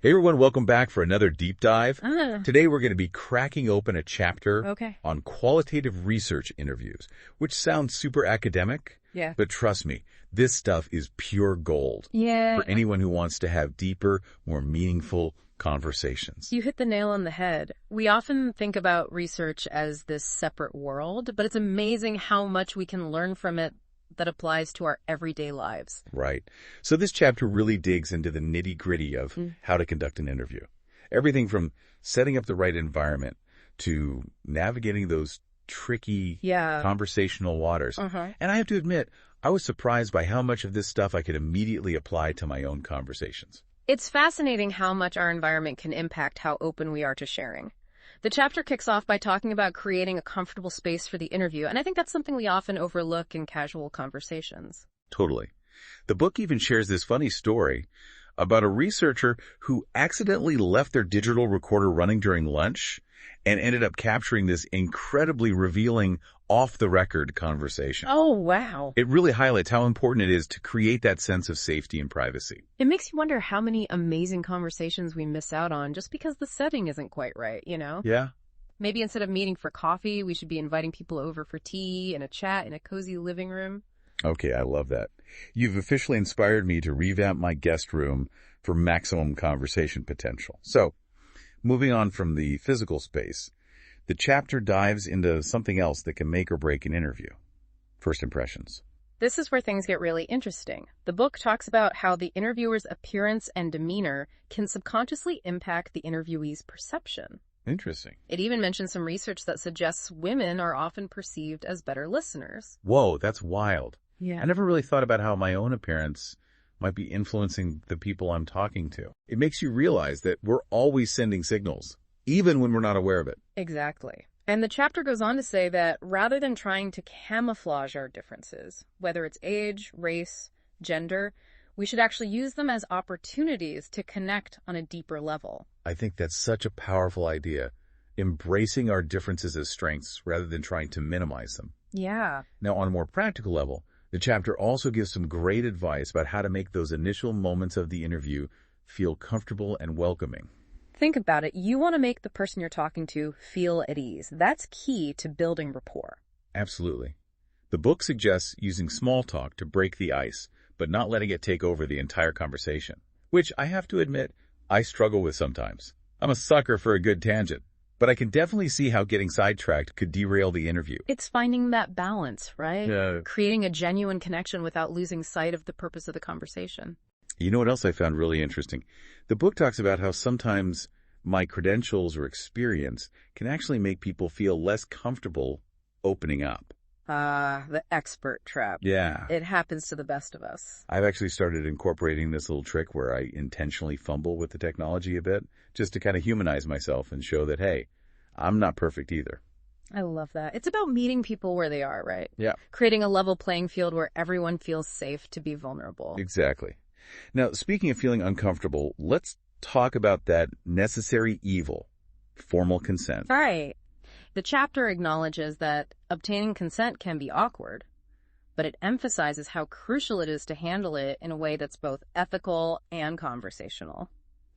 Hey everyone, welcome back for another deep dive. Ah, Today we're going to be cracking open a chapter okay. on qualitative research interviews, which sounds super academic, Yeah. but trust me, this stuff is pure gold Yeah. for anyone who wants to have deeper, more meaningful conversations. You hit the nail on the head. We often think about research as this separate world, but it's amazing how much we can learn from it that applies to our everyday lives. Right. So this chapter really digs into the nitty-gritty of how to conduct an interview. Everything from setting up the right environment to navigating those tricky Yeah. conversational waters. Uh-huh. And I have to admit, I was surprised by how much of this stuff I could immediately apply to my own conversations. It's fascinating how much our environment can impact how open we are to sharing. The chapter kicks off by talking about creating a comfortable space for the interview, and I think that's something we often overlook in casual conversations. Totally. The book even shares this funny story about a researcher who accidentally left their digital recorder running during lunch and ended up capturing this incredibly revealing off-the-record conversation. Oh, wow. It really highlights how important it is to create that sense of safety and privacy. It makes you wonder how many amazing conversations we miss out on just because the setting isn't quite right, you know? Yeah? Maybe instead of meeting for coffee, we should be inviting people over for tea and a chat in a cozy living room. Okay, I love that. You've officially inspired me to revamp my guest room for maximum conversation potential. So, moving on from the physical space, the chapter dives into something else that can make or break an interview. First impressions. This is where things get really interesting. The book talks about how the interviewer's appearance and demeanor can subconsciously impact the interviewee's perception. Interesting. It even mentions some research that suggests women are often perceived as better listeners. Whoa, that's wild. Yeah. I never really thought about how my own appearance might be influencing the people I'm talking to. It makes you realize that we're always sending signals, even when we're not aware of it. Exactly. And the chapter goes on to say that rather than trying to camouflage our differences, whether it's age, race, gender, we should actually use them as opportunities to connect on a deeper level. I think that's such a powerful idea, embracing our differences as strengths rather than trying to minimize them. Yeah. Now, on a more practical level, the chapter also gives some great advice about how to make those initial moments of the interview feel comfortable and welcoming. Think about it. You want to make the person you're talking to feel at ease. That's key to building rapport. Absolutely. The book suggests using small talk to break the ice, but not letting it take over the entire conversation, which I have to admit, I struggle with sometimes. I'm a sucker for a good tangent, but I can definitely see how getting sidetracked could derail the interview. It's finding that balance, right? Yeah. Creating a genuine connection without losing sight of the purpose of the conversation. You know what else I found really interesting? The book talks about how sometimes my credentials or experience can actually make people feel less comfortable opening up. The expert trap. Yeah. It happens to the best of us. I've actually started incorporating this little trick where I intentionally fumble with the technology a bit, just to kind of humanize myself and show that, hey, I'm not perfect either. I love that. It's about meeting people where they are, right? Yeah. Creating a level playing field where everyone feels safe to be vulnerable. Exactly. Now, speaking of feeling uncomfortable, let's talk about that necessary evil, formal consent. Right. The chapter acknowledges that obtaining consent can be awkward, but it emphasizes how crucial it is to handle it in a way that's both ethical and conversational.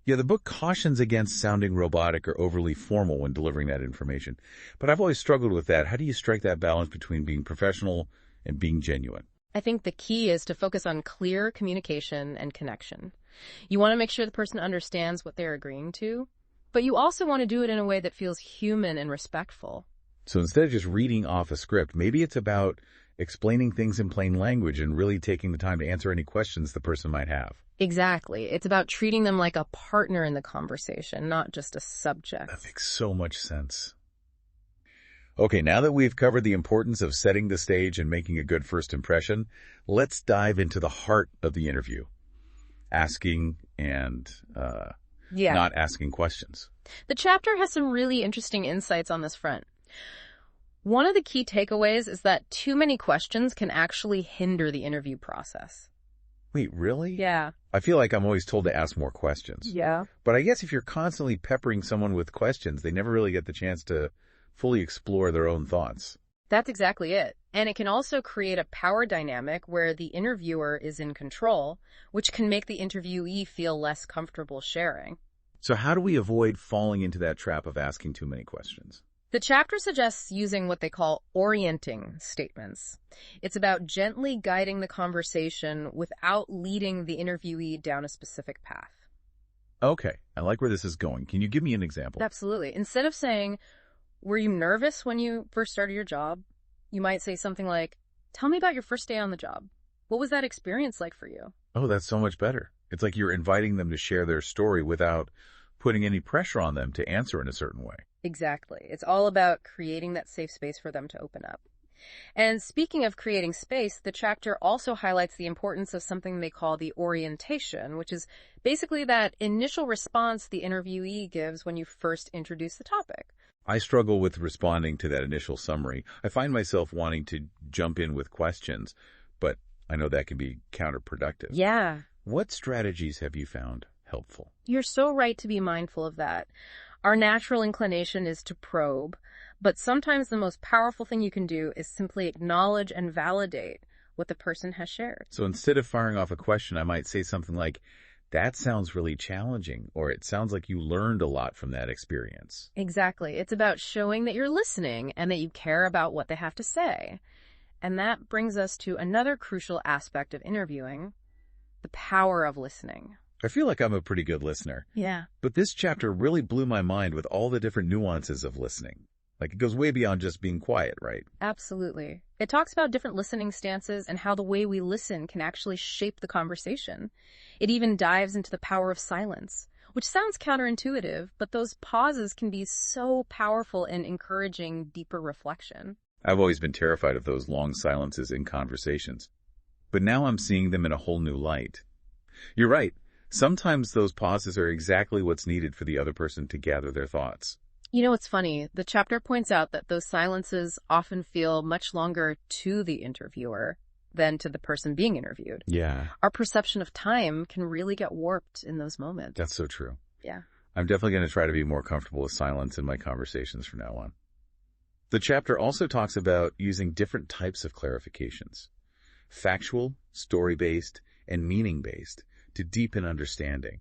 Yeah, the book cautions against sounding robotic or overly formal when delivering that information. But I've always struggled with that. How do you strike that balance between being professional and being genuine? I think the key is to focus on clear communication and connection. You want to make sure the person understands what they're agreeing to, but you also want to do it in a way that feels human and respectful. So instead of just reading off a script, maybe it's about explaining things in plain language and really taking the time to answer any questions the person might have. Exactly. It's about treating them like a partner in the conversation, not just a subject. That makes so much sense. Okay, now that we've covered the importance of setting the stage and making a good first impression, let's dive into the heart of the interview. Asking and not asking questions. The chapter has some really interesting insights on this front. One of the key takeaways is that too many questions can actually hinder the interview process. Wait, really? Yeah. I feel like I'm always told to ask more questions. Yeah. But I guess if you're constantly peppering someone with questions, they never really get the chance to fully explore their own thoughts. That's exactly it. And it can also create a power dynamic where the interviewer is in control, which can make the interviewee feel less comfortable sharing. So how do we avoid falling into that trap of asking too many questions? The chapter suggests using what they call orienting statements. It's about gently guiding the conversation without leading the interviewee down a specific path. Okay, I like where this is going. Can you give me an example? Absolutely. Instead of saying, "Were you nervous when you first started your job?" you might say something like, "Tell me about your first day on the job. What was that experience like for you?" Oh, that's so much better. It's like you're inviting them to share their story without putting any pressure on them to answer in a certain way. Exactly. It's all about creating that safe space for them to open up. And speaking of creating space, the chapter also highlights the importance of something they call the orientation, which is basically that initial response the interviewee gives when you first introduce the topic. I struggle with responding to that initial summary. I find myself wanting to jump in with questions, but I know that can be counterproductive. Yeah, What strategies have you found helpful? you're so right to be mindful of that. Our natural inclination is to probe, but sometimes the most powerful thing you can do is simply acknowledge and validate what the person has shared. So instead of firing off a question, I might say something like, "That sounds really challenging," or "It sounds like you learned a lot from that experience." Exactly. It's about showing that you're listening and that you care about what they have to say. And that brings us to another crucial aspect of interviewing, the power of listening. I feel like I'm a pretty good listener, Yeah. but this chapter really blew my mind with all the different nuances of listening. Like, it goes way beyond just being quiet, right? Absolutely. It talks about different listening stances and how the way we listen can actually shape the conversation. It even dives into the power of silence, which sounds counterintuitive, but those pauses can be so powerful in encouraging deeper reflection. I've always been terrified of those long silences in conversations, but now I'm seeing them in a whole new light. You're right. Sometimes those pauses are exactly what's needed for the other person to gather their thoughts. You know, it's funny. The chapter points out that those silences often feel much longer to the interviewer than to the person being interviewed. Yeah, Our perception of time can really get warped in those moments. that's so true. Yeah. I'm definitely going to try to be more comfortable with silence in my conversations from now on. The chapter also talks about using different types of clarifications: factual, story-based, and meaning-based, to deepen understanding.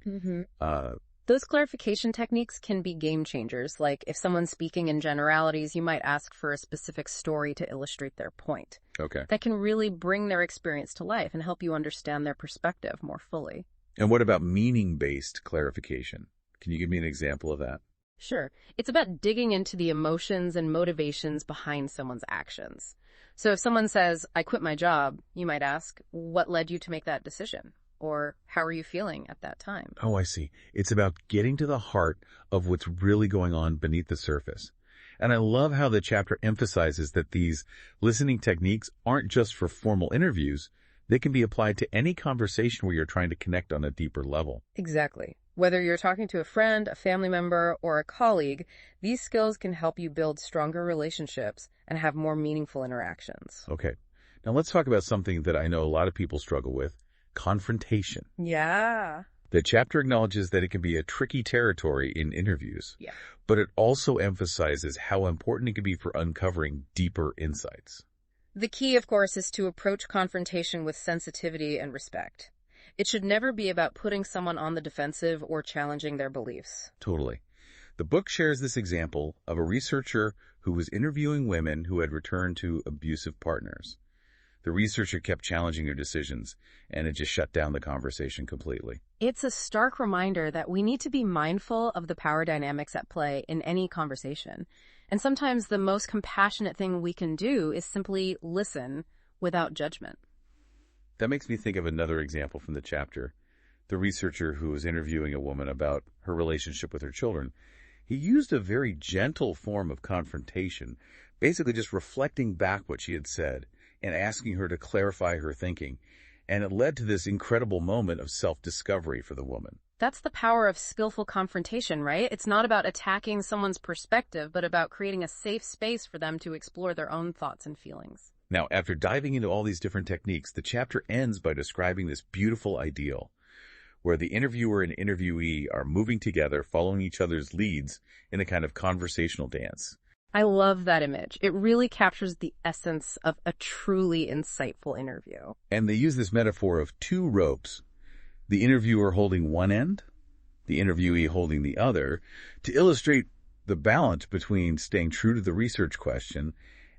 Those clarification techniques can be game changers. Like if someone's speaking in generalities, you might ask for a specific story to illustrate their point. Okay. That can really bring their experience to life and help you understand their perspective more fully. And what about meaning-based clarification? Can you give me an example of that? Sure. It's about digging into the emotions and motivations behind someone's actions. So if someone says, "I quit my job," you might ask, "What led you to make that decision?" Or "How are you feeling at that time?" Oh, I see. It's about getting to the heart of what's really going on beneath the surface. And I love how the chapter emphasizes that these listening techniques aren't just for formal interviews. They can be applied to any conversation where you're trying to connect on a deeper level. Exactly. Whether you're talking to a friend, a family member, or a colleague, these skills can help you build stronger relationships and have more meaningful interactions. Okay. Now let's talk about something that I know a lot of people struggle with: confrontation. Yeah. The chapter acknowledges that it can be a tricky territory in interviews, Yeah. but it also emphasizes how important it can be for uncovering deeper insights. The key, of course, is to approach confrontation with sensitivity and respect. It should never be about putting someone on the defensive or challenging their beliefs. Totally. The book shares this example of a researcher who was interviewing women who had returned to abusive partners. The researcher kept challenging her decisions, and it just shut down the conversation completely. It's a stark reminder that we need to be mindful of the power dynamics at play in any conversation. And sometimes the most compassionate thing we can do is simply listen without judgment. That makes me think of another example from the chapter. The researcher who was interviewing a woman about her relationship with her children. He used a very gentle form of confrontation, basically just reflecting back what she had said and asking her to clarify her thinking. And it led to this incredible moment of self-discovery for the woman. That's the power of skillful confrontation, right? It's not about attacking someone's perspective, but about creating a safe space for them to explore their own thoughts and feelings. Now, after diving into all these different techniques, the chapter ends by describing this beautiful ideal, where the interviewer and interviewee are moving together, following each other's leads in a kind of conversational dance. I love that image. It really captures the essence of a truly insightful interview. And they use this metaphor of two ropes, the interviewer holding one end, the interviewee holding the other, to illustrate the balance between staying true to the research question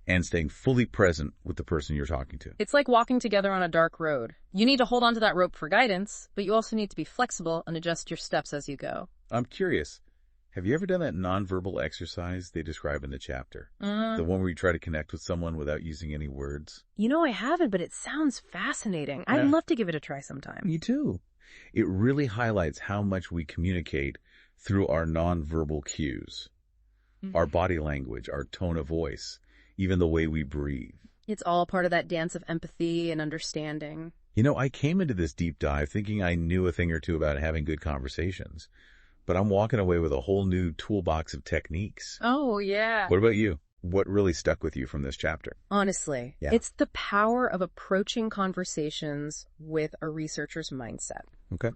and staying fully present with the person you're talking to. It's like walking together on a dark road. You need to hold onto that rope for guidance, but you also need to be flexible and adjust your steps as you go. I'm curious, have you ever done that nonverbal exercise they describe in the chapter? The one where you try to connect with someone without using any words? I haven't, but it sounds fascinating. Yeah. I'd love to give it a try sometime. Me too. It really highlights how much we communicate through our nonverbal cues, our body language, our tone of voice, even the way we breathe. It's all part of that dance of empathy and understanding. I came into this deep dive thinking I knew a thing or two about having good conversations, but I'm walking away with a whole new toolbox of techniques. Oh, yeah. What about you? What really stuck with you from this chapter? Honestly, it's the power of approaching conversations with a researcher's mindset. Okay.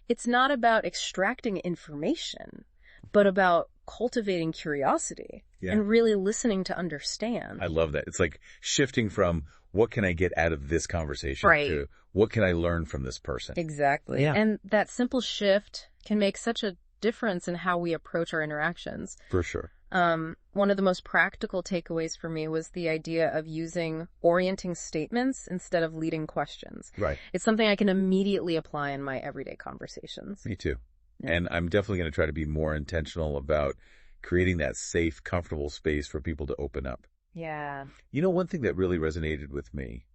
It's not about extracting information, but about cultivating curiosity and really listening to understand. I love that. It's like shifting from what can I get out of this conversation to what can I learn from this person? Exactly. Yeah. And that simple shift can make such a difference in how we approach our interactions. For sure. One of the most practical takeaways for me was the idea of using orienting statements instead of leading questions. Right. It's something I can immediately apply in my everyday conversations. Me too. Yeah. And I'm definitely going to try to be more intentional about creating that safe, comfortable space for people to open up. Yeah. One thing that really resonated with me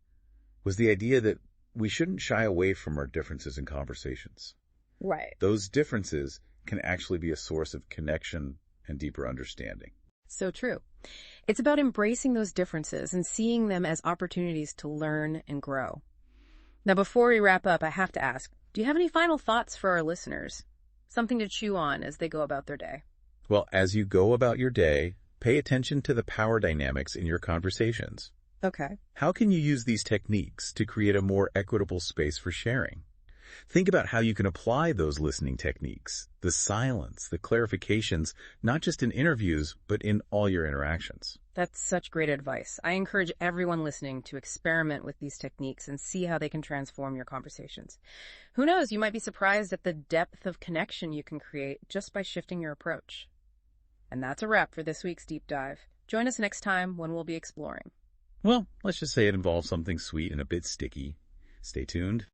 was the idea that we shouldn't shy away from our differences in conversations. Right. Those differences can actually be a source of connection and deeper understanding. So true. It's about embracing those differences and seeing them as opportunities to learn and grow. Now, before we wrap up, I have to ask, do you have any final thoughts for our listeners? Something to chew on as they go about their day? Well, as you go about your day, pay attention to the power dynamics in your conversations. Okay. How can you use these techniques to create a more equitable space for sharing? Think about how you can apply those listening techniques, the silence, the clarifications, not just in interviews, but in all your interactions. That's such great advice. I encourage everyone listening to experiment with these techniques and see how they can transform your conversations. Who knows, you might be surprised at the depth of connection you can create just by shifting your approach. And that's a wrap for this week's Deep Dive. Join us next time when we'll be exploring. Well, let's just say it involves something sweet and a bit sticky. Stay tuned.